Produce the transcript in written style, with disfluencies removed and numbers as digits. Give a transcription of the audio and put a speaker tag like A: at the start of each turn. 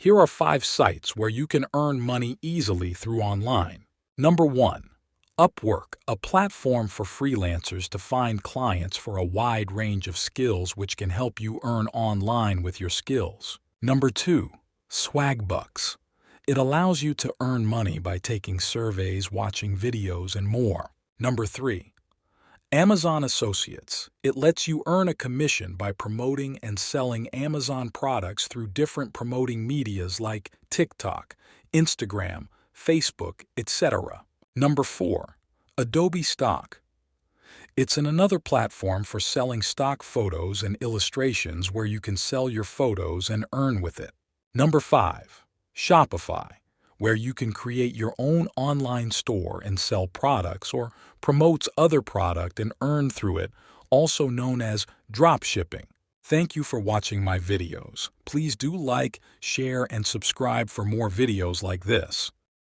A: Here are 5 sites where you can earn money easily through online. Number 1. Upwork, a platform for freelancers to find clients for a wide range of skills which can help you earn online with your skills. Number 2. Swagbucks. It allows you to earn money by taking surveys, watching videos, and more. Number 3. Amazon Associates. It lets you earn a commission by promoting and selling Amazon products through different promoting medias like TikTok, Instagram, Facebook, etc. Number 4. Adobe Stock. It's another platform for selling stock photos and illustrations where you can sell your photos and earn with it. Number 5. Shopify, where you can create your own online store and sell products or promotes other product and earn through it, also known as drop shipping. Thank you for watching my videos. Please do like, share, and subscribe for more videos like this.